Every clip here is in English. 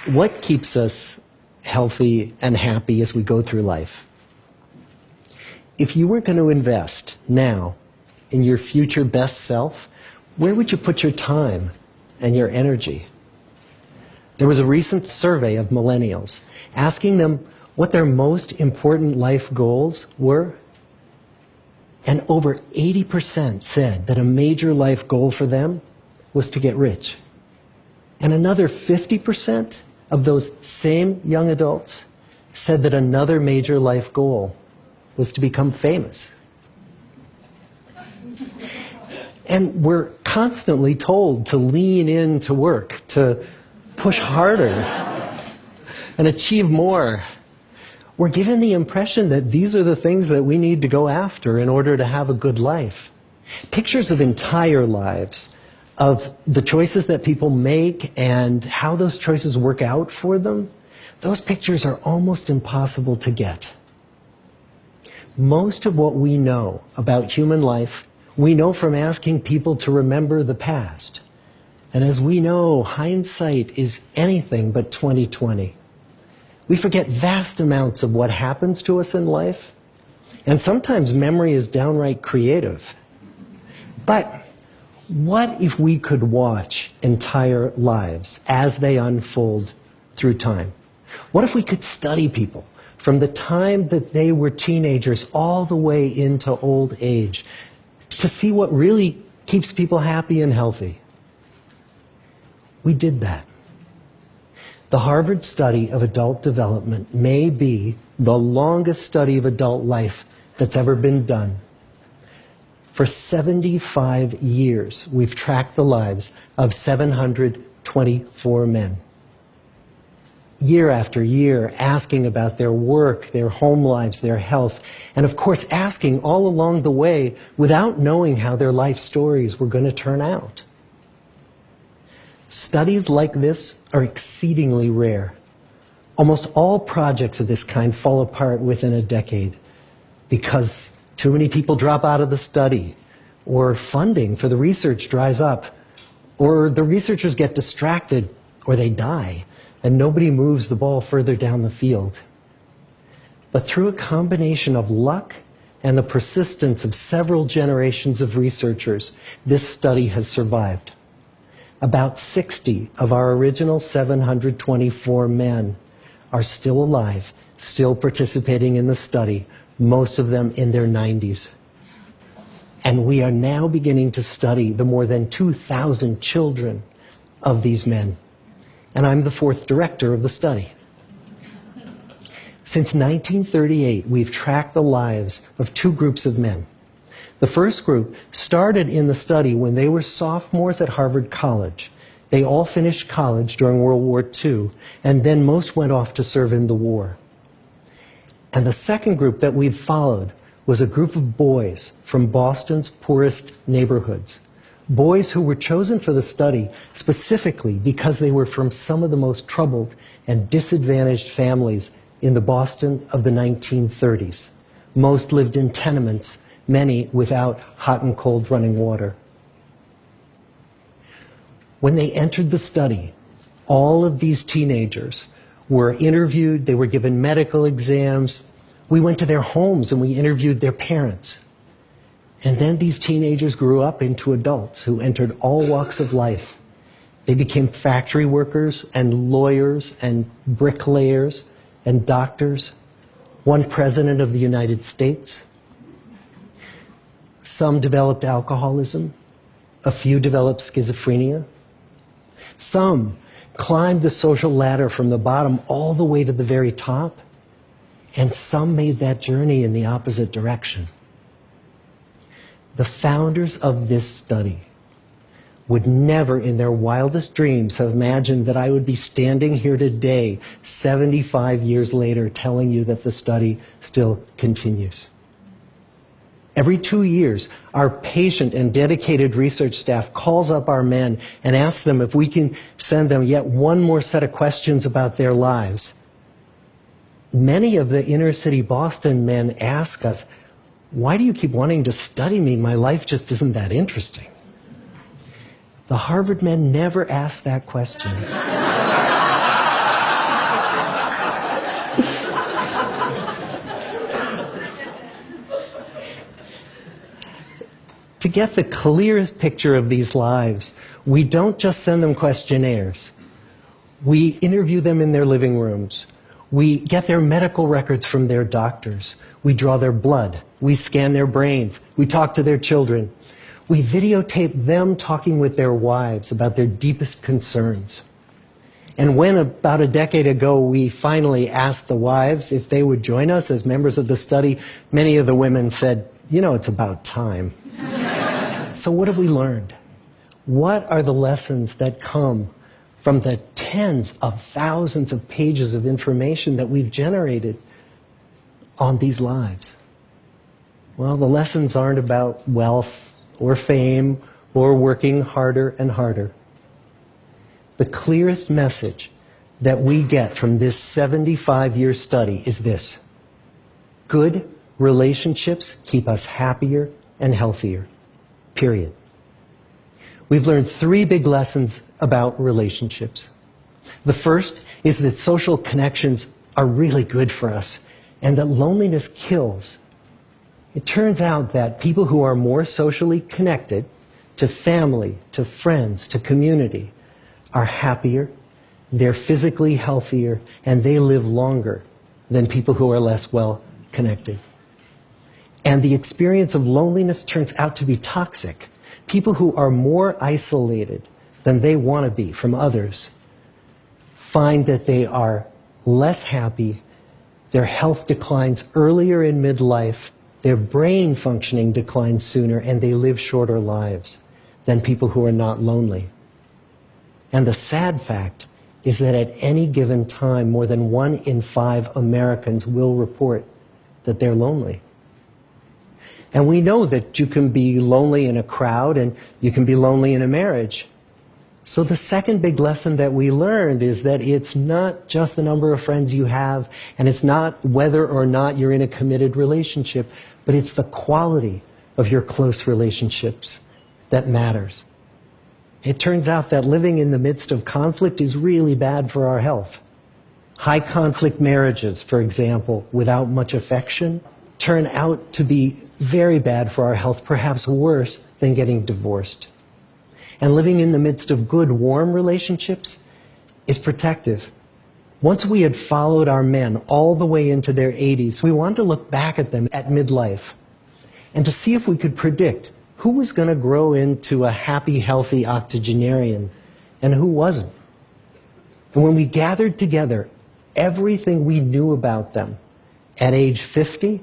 What keeps us healthy and happy as we go through life? If you were going to invest now in your future best self, where would you put your time and your energy? There was a recent survey of millennials asking them what their most important life goals were. And over 80% said that a major life goal for them was to get rich. And another 50% of those same young adults said that another major life goal was to become famous. And we're constantly told to lean into work, to push harder and achieve more. We're given the impression that these are the things that we need to go after in order to have a good life. Pictures of entire lives, of the choices that people make and how those choices work out for them, those pictures are almost impossible to get. Most of what we know about human life, we know from asking people to remember the past. And as we know, hindsight is anything but 20/20. We forget vast amounts of what happens to us in life, and sometimes memory is downright creative. But what if we could watch entire lives as they unfold through time? What if we could study people from the time that they were teenagers all the way into old age to see what really keeps people happy and healthy? We did that. The Harvard study of adult development may be the longest study of adult life that's ever been done. For 75 years, we've tracked the lives of 724 men. Year after year, asking about their work, their home lives, their health, and of course asking all along the way without knowing how their life stories were going to turn out. Studies like this are exceedingly rare. Almost all projects of this kind fall apart within a decade because too many people drop out of the study, or funding for the research dries up, or the researchers get distracted, or they die, and nobody moves the ball further down the field. But through a combination of luck and the persistence of several generations of researchers, this study has survived. About 60 of our original 724 men are still alive, still participating in the study, most of them in their 90s. And we are now beginning to study the more than 2,000 children of these men. And I'm the fourth director of the study. Since 1938, we've tracked the lives of two groups of men. The first group started in the study when they were sophomores at Harvard College. They all finished college during World War II, and then most went off to serve in the war. And the second group that we've followed was a group of boys from Boston's poorest neighborhoods. Boys who were chosen for the study specifically because they were from some of the most troubled and disadvantaged families in the Boston of the 1930s. Most lived in tenements, many without hot and cold running water. When they entered the study, all of these teenagers were interviewed, they were given medical exams. We went to their homes and we interviewed their parents. And then these teenagers grew up into adults who entered all walks of life. They became factory workers and lawyers and bricklayers and doctors, one president of the United States. Some developed alcoholism. A few developed schizophrenia. Some climbed the social ladder from the bottom all the way to the very top. And some made that journey in the opposite direction. The founders of this study would never in their wildest dreams have imagined that I would be standing here today, 75 years later, telling you that the study still continues. Every 2 years, our patient and dedicated research staff calls up our men and asks them if we can send them yet one more set of questions about their lives. Many of the inner city Boston men ask us, "Why do you keep wanting to study me? My life just isn't that interesting." The Harvard men never asked that question. get the clearest picture of these lives, we don't just send them questionnaires. We interview them in their living rooms. We get their medical records from their doctors. We draw their blood. We scan their brains. We talk to their children. We videotape them talking with their wives about their deepest concerns. And when about a decade ago we finally asked the wives if they would join us as members of the study, many of the women said, you know, it's about time. So what have we learned? What are the lessons that come from the tens of thousands of pages of information that we've generated on these lives? Well, the lessons aren't about wealth or fame or working harder and harder. The clearest message that we get from this 75-year study is this: good relationships keep us happier and healthier. Period. We've learned 3 big lessons about relationships. The first is that social connections are really good for us and that loneliness kills. It turns out that people who are more socially connected to family, to friends, to community are happier, they're physically healthier, and they live longer than people who are less well connected. And the experience of loneliness turns out to be toxic. People who are more isolated than they want to be from others find that they are less happy, their health declines earlier in midlife, their brain functioning declines sooner, and they live shorter lives than people who are not lonely. And the sad fact is that at any given time, more than 1 in 5 Americans will report that they're lonely. And we know that you can be lonely in a crowd and you can be lonely in a marriage. So the second big lesson that we learned is that it's not just the number of friends you have, and it's not whether or not you're in a committed relationship, but it's the quality of your close relationships that matters. It turns out that living in the midst of conflict is really bad for our health. High conflict marriages, for example, without much affection, turn out to be very bad for our health, perhaps worse than getting divorced. And living in the midst of good, warm relationships is protective. Once we had followed our men all the way into their 80s, we wanted to look back at them at midlife and to see if we could predict who was going to grow into a happy, healthy octogenarian and who wasn't. And when we gathered together everything we knew about them at age 50,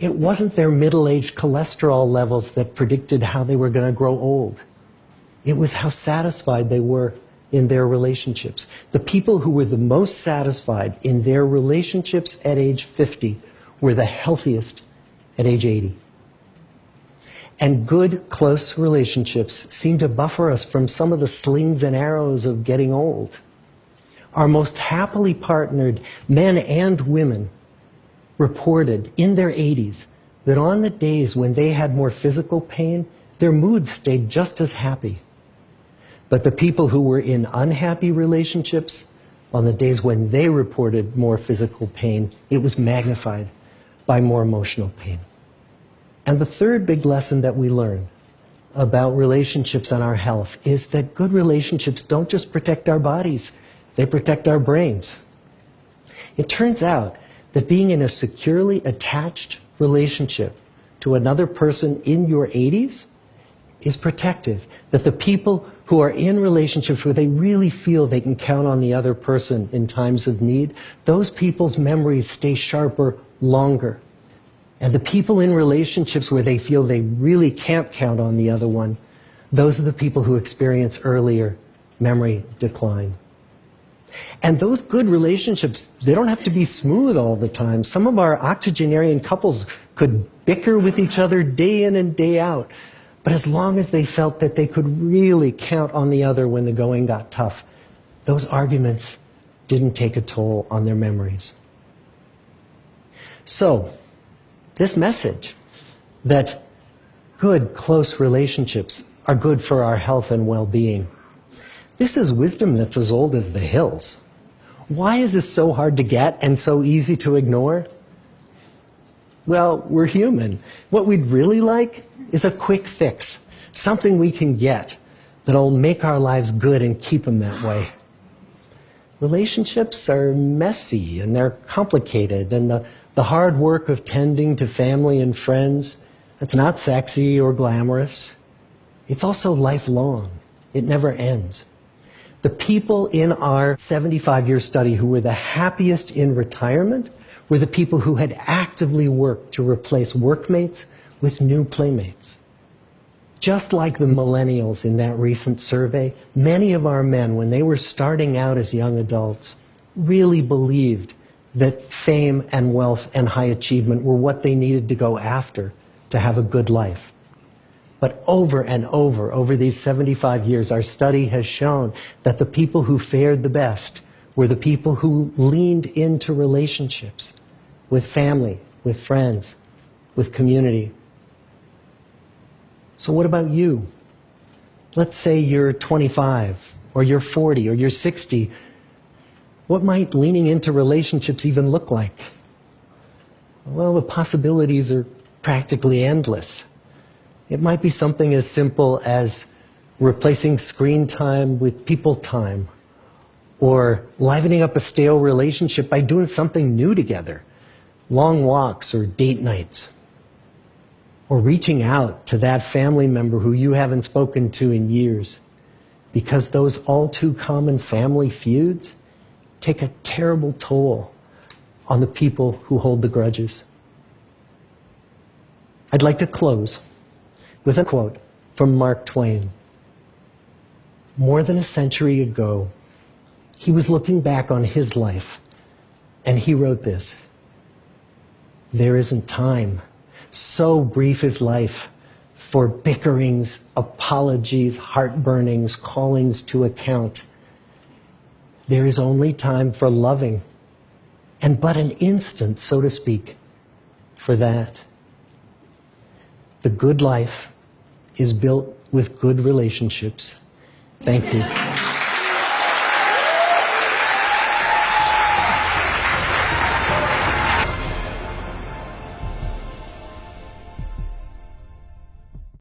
it wasn't their middle-aged cholesterol levels that predicted how they were going to grow old. It was how satisfied they were in their relationships. The people who were the most satisfied in their relationships at age 50 were the healthiest at age 80. And good, close relationships seem to buffer us from some of the slings and arrows of getting old. Our most happily partnered men and women reported in their 80s that on the days when they had more physical pain, their moods stayed just as happy. But the people who were in unhappy relationships, on the days when they reported more physical pain, it was magnified by more emotional pain. And the third big lesson that we learn about relationships and our health is that good relationships don't just protect our bodies, they protect our brains. It turns out that being in a securely attached relationship to another person in your 80s is protective. That the people who are in relationships where they really feel they can count on the other person in times of need, those people's memories stay sharper longer. And the people in relationships where they feel they really can't count on the other one, those are the people who experience earlier memory decline. And those good relationships, they don't have to be smooth all the time. Some of our octogenarian couples could bicker with each other day in and day out. But as long as they felt that they could really count on the other when the going got tough, those arguments didn't take a toll on their memories. So, this message that good, close relationships are good for our health and well-being, this is wisdom that's as old as the hills. Why is this so hard to get and so easy to ignore? Well, we're human. What we'd really like is a quick fix, something we can get that'll make our lives good and keep them that way. Relationships are messy and they're complicated, and the hard work of tending to family and friends, it's not sexy or glamorous. It's also lifelong. It never ends. The people in our 75-year study who were the happiest in retirement were the people who had actively worked to replace workmates with new playmates. Just like the millennials in that recent survey, many of our men, when they were starting out as young adults, really believed that fame and wealth and high achievement were what they needed to go after to have a good life. But over and over these 75 years, our study has shown that the people who fared the best were the people who leaned into relationships with family, with friends, with community. So what about you? Let's say you're 25, or you're 40, or you're 60. What might leaning into relationships even look like? Well, the possibilities are practically endless. It might be something as simple as replacing screen time with people time, or livening up a stale relationship by doing something new together, long walks or date nights, or reaching out to that family member who you haven't spoken to in years, because those all too common family feuds take a terrible toll on the people who hold the grudges. I'd like to close with a quote from Mark Twain. More than a century ago, he was looking back on his life, and he wrote this: "There isn't time. So brief is life for bickerings, apologies, heartburnings, callings to account. There is only time for loving, and but an instant, so to speak, for that. The good life is built with good relationships." Thank you.